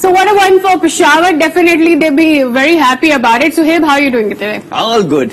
So what a win for Peshawar. Definitely they'll be very happy about it. Suhaib, how are you doing today? All good.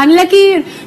unlucky?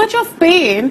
much of pain,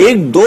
1, 2,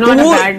not a bad,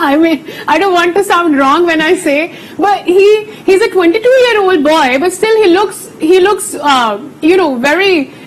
I mean, I don't want to sound wrong when I say, but he's a 22-year-old boy, but still he looks, very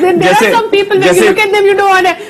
There are some people that you look at them, you don't want to,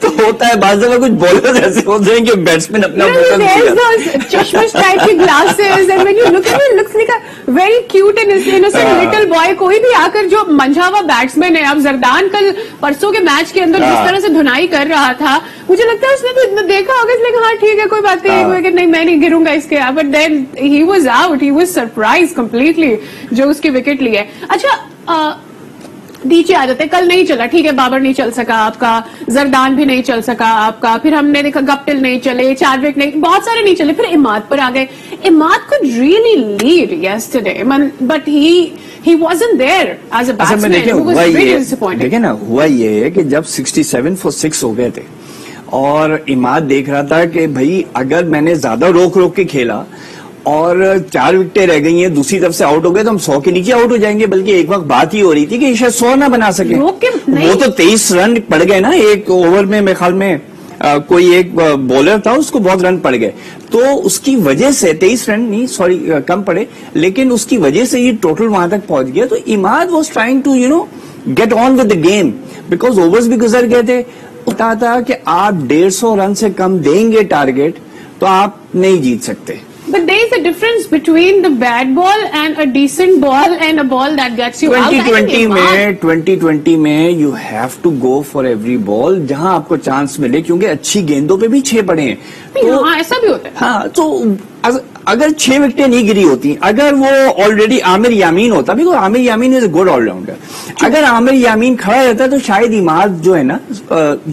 تو ہوتا ہے بعض دفعہ کچھ bowler ایسے ہوتے ہیں کہ بیٹسمین اپنا چشمش ٹائپ کی glasses and when you look at him looks like a very cute and innocent little boy. کوئی بھی آ کر جو منجھا ہوا بیٹسمین ہے, اب زردان کل پرسوں کے میچ کے اندر جس طرح سے دھنائی کر رہا تھا, مجھے لگتا ہے اس نے تو اتنا دیکھا ہوگا, لیکن ہاں ٹھیک ہے کوئی بات نہیں میں نہیں گروں گا اس کے, but then he was out, he was surprise completely جو اس کی وکٹ لی ہے. اچھا نیچے آ جاتے, کل نہیں چلا, ٹھیک ہے بابر نہیں چل سکا آپ کا, زردان بھی نہیں چل سکا آپ کا, پھر ہم نے دیکھا گپٹل نہیں چلے, چاروک نہیں, بہت سارے نہیں چلے, پھر اماد پر آ گئے. اماد could really lead yesterday, but he wasn't there as a batsman. It was really disappointing. دیکھیں نا, ہوا یہ ہے کہ جب 67 for 6 ہو گئے تھے اور اماد دیکھ رہا تھا کہ بھائی اگر میں نے زیادہ روک کے کھیلا اور 4 وکٹیں رہ گئی ہیں, دوسری طرف سے آؤٹ ہو گئے تو ہم 100 کے نیچے آؤٹ ہو جائیں گے. بلکہ ایک وقت بات ہی ہو رہی تھی کہ شاید 100 نہ بنا سکے. وہ تو 23 رن پڑ گئے نا ایک اوور میں, میرے خیال میں کوئی ایک بولر تھا اس کو بہت رن پڑ گئے, تو اس کی وجہ سے 23 رن نہیں, سوری کم پڑے, لیکن اس کی وجہ سے یہ ٹوٹل وہاں تک پہنچ گیا. تو Imad was trying to get on with the game because overs بھی گزر گئے تھے. ہوتا تھا کہ آپ 150 رن سے کم دیں گے ٹارگیٹ تو آپ نہیں جیت سکتے. But there is a difference between the bad ball and a decent ball and a ball that gets you out. 2020 میں you have to go for every ball جہاں آپ کو چانس ملے, کیونکہ اچھی گیندوں پہ بھی 6 پڑے ہیں. ہاں ایسا بھی ہوتا ہے. ہاں تو اگر 6 وکٹیں نہیں گری ہوتی, اگر وہ آلریڈی عامر یامین ہوتا, because Aamir Yamin is a good all rounder, اگر عامر یامین کھڑا رہتا تو شاید اماد جو ہے نا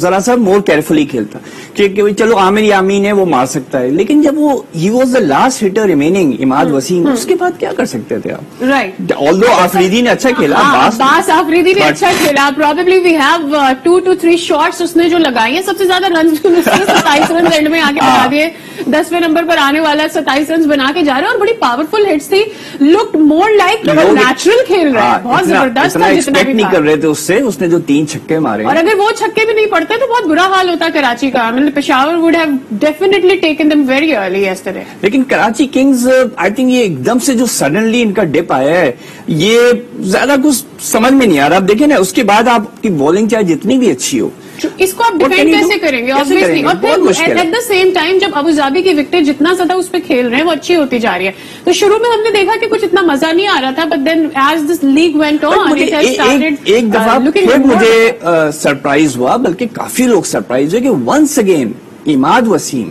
ذرا سا مور کیئرفلی کھیلتا کہ چلو عامر یامین ہے وہ مار سکتا ہے. لیکن جب وہ he was the last hitter remaining Imad Wasim, اس کے بعد کیا کر سکتے تھے آپ؟ رائٹ, آلدو آفریدی نے اچھا کھیلا, باس آفریدی نے اچھا کھیلا, probably we have 2 to 3 shots اس نے جو لگائی ہیں, سب سے زیادہ رنز 27 رنز اینڈ میں آ کے بنا دیے, 10ویں نمبر پر آنے والا 27 رنز بنا کے جا رہے ہیں, اور بڑی پاورفل ہٹس تھی, لکڈ مور لائک نیچرل کھیل رہا ہے, بہت زبردست تھا. جتنا بھی نہیں کر رہے تھے اس نے جو 3 چھکے مارے, اور اگر وہ چھکے بھی نہیں پڑتے تو بہت برا حال ہوتا کراچی کا. Peshawar would have definitely taken them very early yesterday. لیکن کراچی کنگز آئی تھنک یہ ایک دم سے جو سڈنلی ان کا ڈپ آیا ہے, یہ زیادہ کچھ سمجھ میں نہیں آ رہا. آپ دیکھیں نا, اس کے بعد آپ کی بولنگ چاہے جتنی بھی اچھی ہو, اس کو آپ ڈیفینڈ کیسے کریں گے؟ obviously. اور پھر ایٹ دا سیم ٹائم جب ابوظہبی کی وکٹیں جتنا زیادہ اس پہ کھیل رہے ہیں وہ اچھی ہوتی جا رہی ہے. تو شروع میں ہم نے دیکھا کہ کچھ اتنا مزہ نہیں آ رہا تھا, but then as this league went on ایک دفعہ پھر مجھے سرپرائز ہوا, بلکہ کافی لوگ سرپرائز ہوئے کہ once again Imad Wasim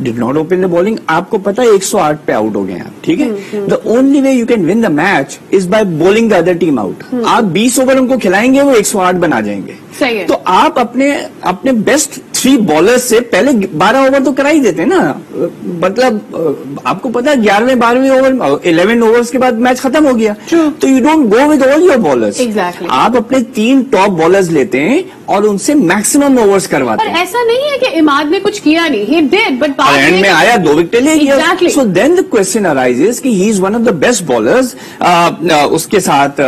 did not open the bowling. آپ کو پتا 108 پہ آؤٹ ہو گئے ہیں, ٹھیک ہے. The only way you can win the match is by bowling the other team out. آپ 20 اوور ان کو کھلائیں گے, وہ 108 بنا جائیں گے. تو آپ اپنے بیسٹ 3 بالر سے پہلے 12 اوور تو کرا ہی دیتے نا. مطلب آپ کو پتا 11ویں 12ویں اوور 11 اوورز کے بعد میچ ختم ہو گیا. تو you don't go with all your bowlers. آپ اپنے 3 ٹاپ بالرز لیتے ہیں اور ان سے میکسیمم اوورز کرواتے ہیں. ایسا نہیں ہے کہ اماد نے کچھ کیا نہیں, he did, but اینڈ میں آیا 2 وکٹیں لے گیا. سو دین دا کوشچن ارائزز کہ he is one of the best bowlers. اس کے ساتھ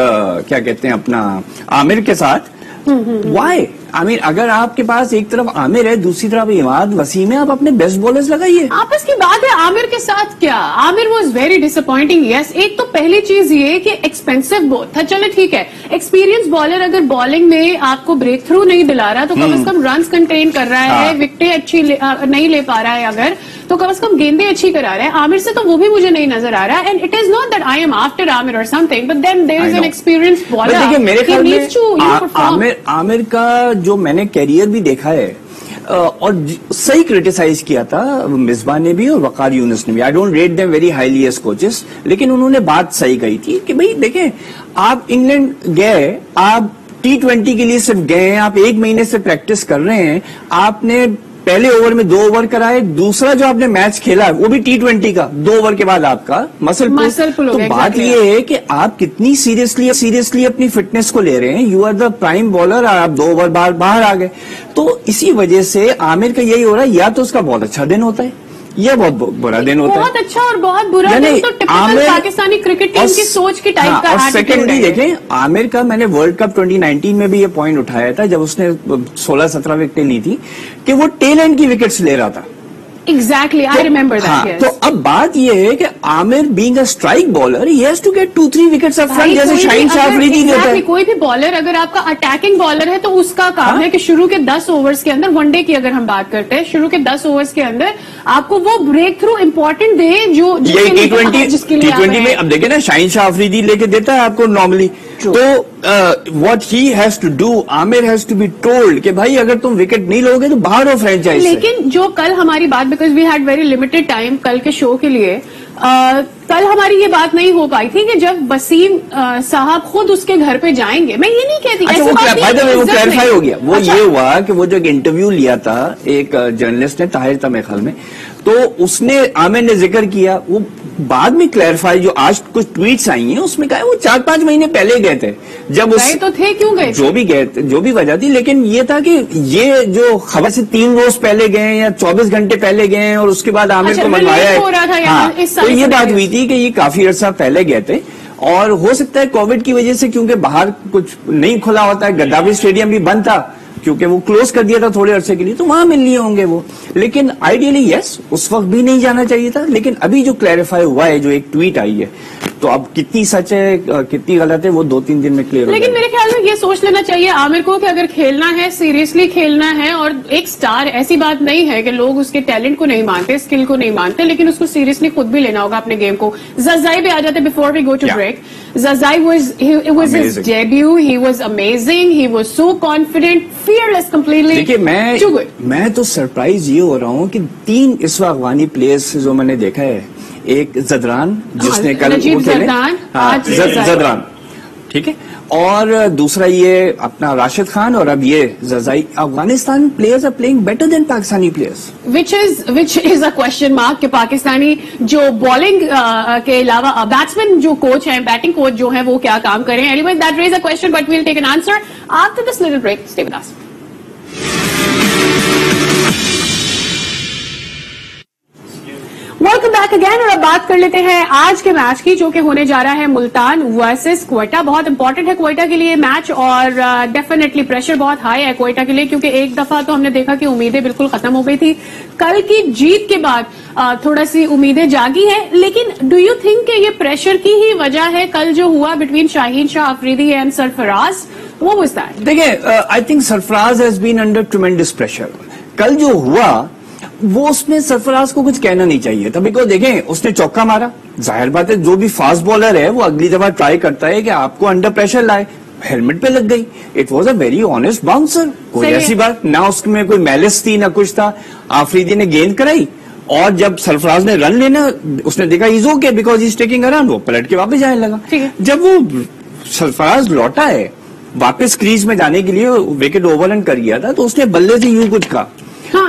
کیا کہتے ہیں اپنا عامر کے ساتھ. وائی آئی مین اگر آپ کے پاس ایک طرف عامر ہے, دوسری طرف اماد وسیم ہے, آپ اپنے بیسٹ بالرز لگائیے. آپس کی بات ہے. عامر کے ساتھ کیا, عامر واز ویری ڈسپوائنٹنگ. یس, ایک تو پہلی چیز یہ کہ ایکسپینسو بہت تھا. چلے ٹھیک ہے, ایکسپیرینس بالر اگر بالنگ میں آپ کو بریک تھرو نہیں دلا رہا تو کم از کم رنز کنٹین کر رہا ہے, وکٹیں اچھی نہیں لے پا رہا ہے اگر, تو کم از کم گیندیں اچھی کرا رہا ہے. عامر سے تو وہ بھی مجھے نہیں نظر آ رہا. And it is not that I am after Aamir اور something, but then there is an experience bowler. دیکھیے میرے خیال میں عامر کا جو میں نے کیریئر بھی دیکھا ہے اور صحیح کرٹیسائز کیا تھا مصباح نے بھی اور وقار یونس نے بھی. I don't rate them very highly as coaches, لیکن انہوں نے بات صحیح کہی تھی کہ بھائی دیکھیں آپ انگلینڈ گئے, آپ T20 کے لیے صرف گئے ہیں, آپ 1 مہینے سے پریکٹس کر رہے ہیں, آپ نے پہلے اوور میں 2 اوور کرائے, دوسرا جو آپ نے میچ کھیلا وہ بھی T20 کا 2 اوور کے بعد آپ کا مسل پل. تو بات یہ ہے کہ آپ کتنی سیریسلی اپنی فٹنس کو لے رہے ہیں. You are the prime bowler, آپ 2 اوور باہر آ گئے. تو اسی وجہ سے عامر کا یہی ہو رہا ہے, یا تو اس کا بہت اچھا دن ہوتا ہے یا بہت برا دن ہوتا ہے. بہت اچھا اور بہت برا دن تو ٹپیکل پاکستانی کرکٹ ٹیم کی سوچ کی ٹائپ کا. اور سیکنڈلی دیکھیں عامر کا, میں نے ورلڈ کپ 2019 میں بھی یہ پوائنٹ اٹھایا تھا جب اس نے 16-17 وکٹیں لی تھی, کہ وہ ٹیل اینڈ کی وکٹس لے رہا تھا. Exactly, I remember that. Yes. تو اب بات یہ ہے کہ عامر being a strike bowler, he has to get 2-3 wickets up front جیسے شاہین شاہ افریدی دیتا ہے. کوئی بھی بالر اگر آپ کا اٹیکنگ بالر ہے تو اس کا کام ہے کہ شروع کے 10 اوورز کے اندر, ون ڈے کی اگر ہم بات کرتے ہیں, شروع کے 10 اوورز کے اندر آپ کو وہ بریک تھرو امپورٹنٹ دے جو T20 میں. اب دیکھیں نا شاہین شاہ افریدی لے کے دیتا ہے آپ کو نارملی, تو what he has to do, Amir has to be told کہ بھائی اگر تم وکٹ نہیں لوگے تو باہر ہو فرینچائز سے. لیکن جو کل ہماری بات, because we had very limited time کل کے شو کے لیے, کل ہماری یہ بات نہیں ہو پائی تھی کہ جب وسیم صاحب خود اس کے گھر پہ جائیں گے. میں یہ نہیں کہتی وہ کلیئرفائی ہو گیا. وہ یہ ہوا کہ وہ جو ایک انٹرویو لیا تھا ایک جرنلسٹ نے, طاہر تھا میرے خیال میں, تو اس نے عامر نے ذکر کیا, وہ بعد میں کلیئرفائی جو آج کچھ ٹویٹس آئی ہیں اس میں کہا وہ 4-5 مہینے پہلے گئے تھے جب اس تو تھے, کیوں گئے جو بھی گئے, جو بھی وجہ تھی, لیکن یہ تھا کہ یہ جو خبر سے 3 روز پہلے گئے یا 24 گھنٹے پہلے گئے اور اس کے بعد عامر کو منوایا ہے. تو یہ بات ہوئی تھی کہ یہ کافی عرصہ پہلے گئے تھے, اور ہو سکتا ہے کووڈ کی وجہ سے, کیونکہ باہر کچھ نہیں کھلا ہوتا ہے, گدافی اسٹیڈیم بھی بند تھا کیونکہ وہ کلوز کر دیا تھا تھوڑے عرصے کے لیے, تو وہاں مل لیے ہوں گے وہ. لیکن آئیڈیلی یس, اس وقت بھی نہیں جانا چاہیے تھا. لیکن ابھی جو کلیئرفائی ہوا ہے, جو ایک ٹویٹ آئی ہے, تو اب کتنی سچ ہے کتنی غلط ہے وہ 2-3 دن میں کلیئر ہو. لیکن میرے خیال میں یہ سوچ لینا چاہیے عامر کو کہ اگر کھیلنا ہے, سیریسلی کھیلنا ہے, اور ایک سٹار, ایسی بات نہیں ہے کہ لوگ اس کے ٹیلنٹ کو نہیں مانتے, اسکل کو نہیں مانتے, لیکن اس کو سیریسلی خود بھی لینا ہوگا اپنے گیم کو. زازائی بھی آ جاتے before we go to break. Zazai was his debut, he was amazing, he was so confident, fearless completely. دیکھیے میں تو سرپرائز یہ ہو رہا ہوں کہ 3 اس وقت افغانی پلیئرز جو میں نے دیکھا ہے, ایک زدران جس نے کل زدران, ٹھیک ہے, اور دوسرا یہ اپنا راشد خان, اور اب یہ Zazai. Afghanistan players are playing better than Pakistani players, which is a question mark کہ پاکستانی جو بالنگ کے علاوہ بیٹسمین جو کوچ ہیں, بیٹنگ کوچ جو ہیں, وہ کیا کام کریں. Anyway, that raises a question, but we'll take an answer after this little break. Stay with us. Welcome back again, اور اب بات کر لیتے ہیں آج کے میچ کی, جو کہ ہونے جا رہا ہے ملتان ورسز کوئٹہ. بہت امپورٹنٹ ہے کوئٹہ کے لیے میچ, اور ڈیفینیٹلی پریشر بہت ہائی ہے کوئٹہ کے لیے, کیونکہ ایک دفعہ تو ہم نے دیکھا کہ امیدیں بالکل ختم ہو گئی تھی. کل کی جیت کے بعد تھوڑا سی امیدیں جاگی ہیں, لیکن ڈو یو تھنک کہ یہ پریشر کی ہی وجہ ہے کل جو ہوا between Shaheen Shah Afridi and Sarfaraz? What was that? دیکھیں, I think Sarfaraz has been under tremendous pressure. کل جو ہوا وہ اس میں سرفراز کو کچھ کہنا نہیں چاہیے تھا, بیکاز دیکھیں اس نے چوکا مارا. ظاہر بات ہے جو بھی فاسٹ بالر ہے وہ اگلی دفعہ ٹرائی کرتا ہے کہ آپ کو انڈر پریشر لائے. ہیلمٹ پہ لگ گئی. It was a very honest bouncer, کوئی ایسی بات نہ اس میں کوئی میلس تھی نہ کچھ تھا. آفریدی نے گیند کرائی, اور جب سرفراز نے رن لینا اس نے دیکھا is okay because he is taking around, وہ پلٹ کے واپس جانے لگا. جب وہ سرفراز لوٹا ہے واپس کریز میں جانے کے لیے, وکٹ اوور رن کر گیا تھا, تو اس نے بلے سے یوں کچھ کہا.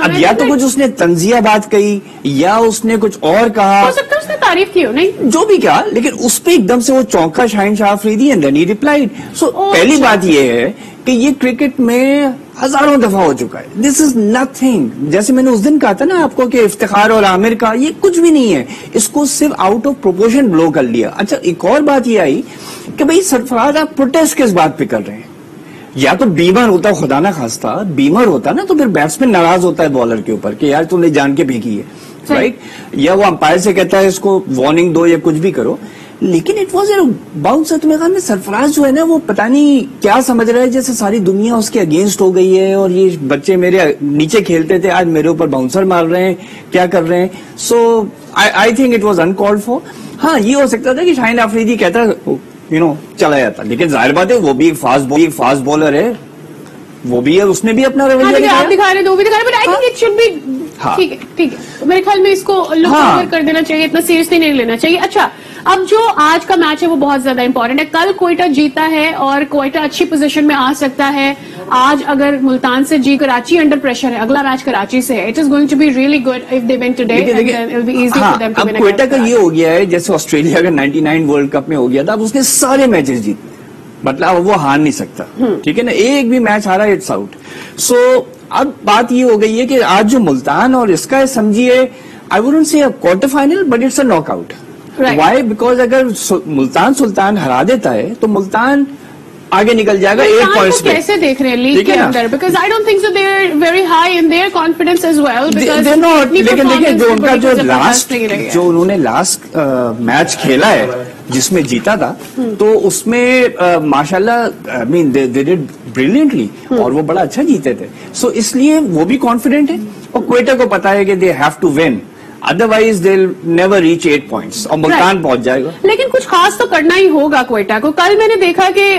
اب یا تو کچھ اس نے تنزیہ بات کہی یا اس نے کچھ اور کہا, ہو سکتا ہے اس نے تعریف کی ہو, نہیں جو بھی کہا, لیکن اس پہ ایک دم سے وہ چونکا Shaheen Shah Afridi, and then he replied. So پہلی بات یہ ہے کہ یہ کرکٹ میں ہزاروں دفعہ ہو چکا ہے. دس از نتھنگ. جیسے میں نے اس دن کہا تھا نا آپ کو کہ افتخار اور عامر کا یہ کچھ بھی نہیں ہے, اس کو صرف آؤٹ آف پروپورشن بلو کر لیا. اچھا, ایک اور بات یہ آئی کہ بھائی سرفراز آپ پروٹیسٹ کس بات پہ کر رہے ہیں؟ یا تو بیمار ہوتا, خدا نہ خواستہ بیمار ہوتا نا, تو پھر بیٹسمین ناراض ہوتا ہے بالر کے اوپر کہ یار تم نے جان کے پھینکی ہے, رائٹ, یا وہ امپائر سے کہتا ہے اس کو وارننگ دو یا کچھ بھی کرو. لیکن اٹ واز اے باؤنسر. تو میرے خیال میں سرفراز جو ہے نا وہ پتہ نہیں کیا سمجھ رہا ہے, جیسے ساری دنیا اس کے اگینسٹ ہو گئی ہے, اور یہ بچے میرے نیچے کھیلتے تھے آج میرے اوپر باؤنسر مار رہے ہیں, کیا کر رہے ہیں. So I think it was uncalled for. ہاں, یہ ہو سکتا تھا کہ شاہین افریدی کہتا چلا جاتا, لیکن ظاہر بات ہے وہ بھی ایک فاسٹ بالر ہے, وہ بھی ہے, اس نے بھی اپنا رویہ دکھا رہے, دو بھی دکھا رہے, but I think it should be ٹھیک ہے, ٹھیک ہے. میرے خیال میں اس کو لک اوور کر دینا چاہیے, اتنا سیریسلی نہیں لینا چاہیے. اچھا, اب جو آج کا میچ ہے وہ بہت زیادہ امپورٹنٹ ہے. کل کوئٹہ جیتا ہے اور کوئٹہ اچھی پوزیشن میں آ سکتا ہے. آج اگر ملتان سے جی, کراچی انڈر پریشر ہے, اگلا میچ کراچی سے ہے. It is going to be really good if they win today, and then it will be easy for them to win. اب کوئٹہ کا یہ ہو گیا ہے جیسے آسٹریلیا کا 99 ورلڈ کپ میں ہو گیا تھا, اب اس نے سارے میچز جیتے, مطلب وہ ہار نہیں سکتا, ٹھیک ہے نا, ایک بھی میچ ہارا اٹس آؤٹ. سو اب بات یہ ہو گئی ہے کہ آج جو ملتان اور اس کا سمجھیے, I wouldn't say quarter final but it's a knockout. Y? Because اگر ملتان سلطان ہرا دیتا ہے تو ملتان آگے نکل جائے گا 8 پوائنٹس پہ. کیسے دیکھ رہے ہیں لیگ کے اندر؟ Because I don't think so they are very high in their confidence as well. لیکن دیکھیں جو ان کا جو انہوں نے لاسٹ میچ کھیلا ہے جس میں جیتا تھا تو اس میں ماشاءاللہ دے ڈیڈ بریلینٹلی اور وہ بڑا اچھا جیتے تھے. سو اس لیے وہ بھی کانفیڈنٹ ہے اور کوئٹہ کو پتا ہے کہ they have to win, otherwise they never reach 8 points اور ملتان پہنچ جائے گا. لیکن کچھ خاص تو کرنا ہی ہوگا کوئٹہ کو. کل میں نے دیکھا کہ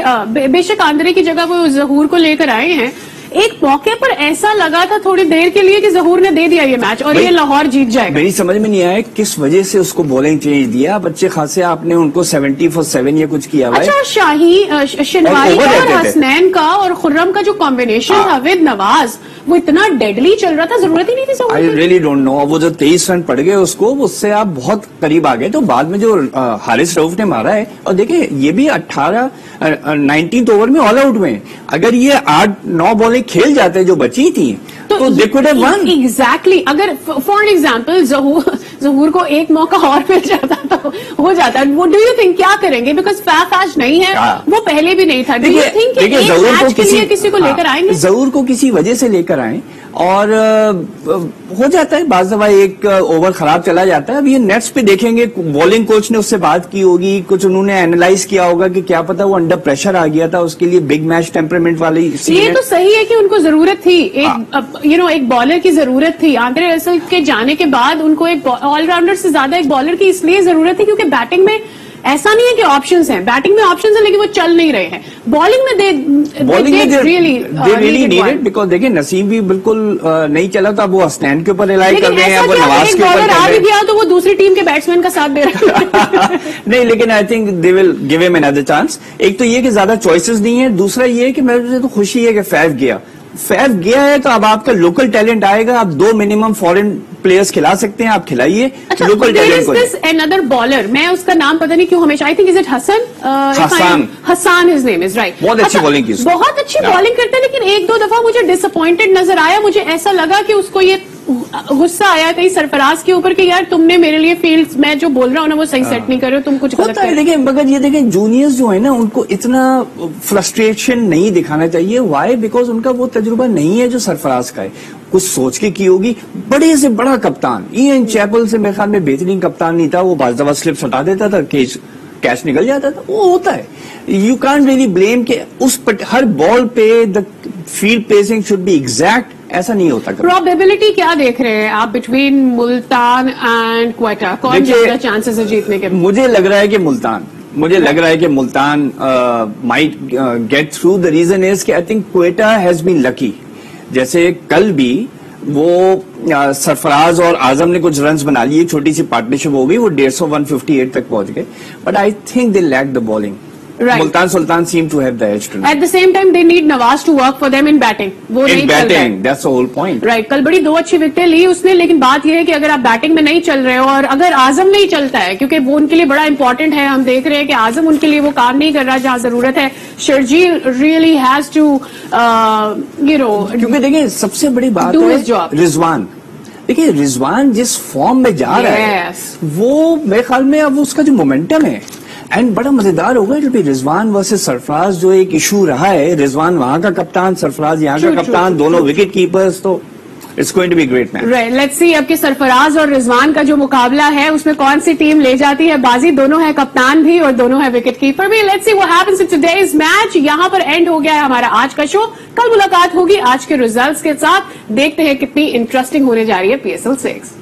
بے شک آندرے کی جگہ وہ ظہور کو لے کر آئے ہیں, ایک موقع پر ایسا لگا تھا تھوڑی دیر کے لیے کہ ظہور نے دے دیا یہ میچ اور یہ لاہور جیت جائے گا. میری سمجھ میں نہیں آیا کس وجہ سے اس کو بولنگ چینج دیا. بچے خاصے آپ نے ان کو 70 for 7 یا کچھ کیا. اچھا شاہین شنواری کا اور حسنین کا اور خرم کا جو کمبینیشن تھا ود نواز وہ اتنا ڈیڈلی چل رہا تھا, ضرورت ہی نہیں تھی Zahoor. I really don't know. وہ جو 23 رن پڑ گئے اس کو, اس سے آپ بہت قریب آ گئے. تو بعد میں جو حارث رؤف نے مارا ہے, اور دیکھیں یہ بھی 19th اوور میں آل آؤٹ میں, اگر یہ 8-9 بالیں کھیل جاتے جو بچی تھی تو they could have won. Exactly. اگر فار ایگزامپل ظہور کو ایک موقع اور مل جاتا تو ہو جاتا. وہ ڈو یو تھنک کیا کریں گے؟ بیکاز فیف آج نہیں ہے, وہ پہلے بھی نہیں تھا. ڈو یو تھنک کہ ایک میچ کے لیے کسی کو لے کر آئیں گے؟ ظہور کو کسی وجہ سے لے کر آئیں اور ہو جاتا ہے بعض دفعہ ایک اوور خراب چلا جاتا ہے. اب یہ نیٹس پہ دیکھیں گے, بالنگ کوچ نے اس سے بات کی ہوگی, کچھ انہوں نے اینالائز کیا ہوگا کہ کیا پتا وہ انڈر پریشر آ گیا تھا, اس کے لیے بگ میچ ٹیمپرمنٹ والی. یہ تو صحیح ہے کہ ان کو ضرورت تھی ایک بالر کی ضرورت تھی. آندرے رسل کے جانے کے بعد ان کو ایک آل راؤنڈر سے زیادہ ایک بالر کی اس لیے ضرورت تھی کیونکہ بیٹنگ میں ایسا نہیں ہے کہ آپشنز ہیں, بیٹنگ میں آپشنز ہیں لیکن وہ چل نہیں رہے ہیں. بالنگ میں ریئلی نیڈڈ بیکاز دیکھیں نسیم بھی بالکل نہیں چلا تھا, وہ حسنین کے اوپر ریلائی کر رہے ہیں, وہ نواز کے اوپر آ بھی گیا تو وہ دوسری ٹیم کے بیٹسمین کا ساتھ دے رہا ہے. نہیں لیکن I think they will give ہم انادر چانس. ایک تو یہ کہ زیادہ چوائسز نہیں ہے, دوسرا یہ کہ مجھے تو خوشی ہے کہ فیف گیا ہے تو اب آپ کا لوکل ٹیلنٹ آئے گا. آپ 2 منیمم فورن پلیئرز کھلا سکتے ہیں, آپ کھلائیے لوکل ٹیلنٹ کو. another بالر, میں اس کا نام پتہ نہیں کیوں ہمیشہ, I think is it Hassan his name is right. بہت اچھی بالنگ کی, بہت اچھی بالنگ کرتا ہے, لیکن 1-2 دفعہ مجھے ڈس اپوائنٹڈ نظر آیا. مجھے ایسا لگا کہ اس کو یہ غصہ آیا کہیں سرفراز کے اوپر کہ یار تم نے میرے لیے فیلڈ میں جو بول رہا ہوں نا وہ صحیح سیٹ نہیں کر رہے ہو, تم کچھ غلط کر. دیکھیں مگر یہ دیکھیں جونیئرز جو ہیں نا ان کو اتنا فرسٹریشن نہیں دکھانا چاہیے. وائی؟ بیکاز ان کا وہ تجربہ نہیں ہے جو سرفراز کا ہے. کچھ سوچ کے کی ہوگی. بڑے سے بڑا کپتان ایئن چیپل سے میرے خیال میں بہترین کپتان نہیں تھا, وہ بعض دفعہ سلپس ہٹا دیتا تھا, کیچ نکل جاتا تھا, وہ ہوتا ہے. یو کانٹ ریئلی بلیم کہ اس ہر بال پہ the field pacing should be exact, ایسا نہیں ہوتا. پروبیبلٹی کیا دیکھ رہے ہیں آپ بٹوین ملتان اینڈ کوئٹہ, کون زیادہ چانسز ہے جیتنے کے؟ مجھے لگ رہا ہے کہ Multan might get through. The reason is کہ I think Quetta has been lucky. جیسے کل بھی وہ سرفراز اور اعظم نے کچھ رنز بنا لیے, چھوٹی سی پارٹنرشپ ہو گئی, وہ 150-158 تک پہنچ گئے. But I think they lack the bowling. Multan Sultan seem to have the edge tonight. At the same time they need Nawaz to work for them in batting. وہ نہیں چل رہا ہے. That's the whole point. Right. کل بڑی 2 اچھی وکٹیں لی اس نے, لیکن بات یہ ہے کہ اگر آپ بیٹنگ میں نہیں چل رہے ہو اور اگر اعظم نہیں چلتا ہے کیونکہ وہ ان کے لیے بڑا امپورٹنٹ ہے, ہم دیکھ رہے ہیں کہ اعظم ان کے لیے وہ کام نہیں کر رہا جہاں ضرورت ہے. شرجیل really has to کیونکہ دیکھیں سب سے بڑی بات ہے رضوان. دیکھیں رضوان جس فارم میں جا رہا ہے وہ میرے خیال میں اب اس کا جو مومنٹم ہے اینڈ بڑا مزیدار ہوگا. رضوان ورسز سرفراز جو ایک ایشو رہا ہے, رضوان وہاں کا کپتان, سرفراز یہاں کا کپتان, دونوں وکٹ کیپرز, تو it's going to be great match. Right, let's see اب کہ سرفراز اور رضوان کا جو مقابلہ ہے اس میں کون سی ٹیم لے جاتی ہے بازی. دونوں ہے کپتان بھی اور دونوں ہے وکٹ کیپر بھی. Let's see what happens in today's match. یہاں پر اینڈ ہو گیا ہے ہمارا آج کا شو. کل ملاقات ہوگی آج کے ریزلٹس کے ساتھ. دیکھتے ہیں کتنی انٹرسٹنگ ہونے جا رہی ہے PSL 6.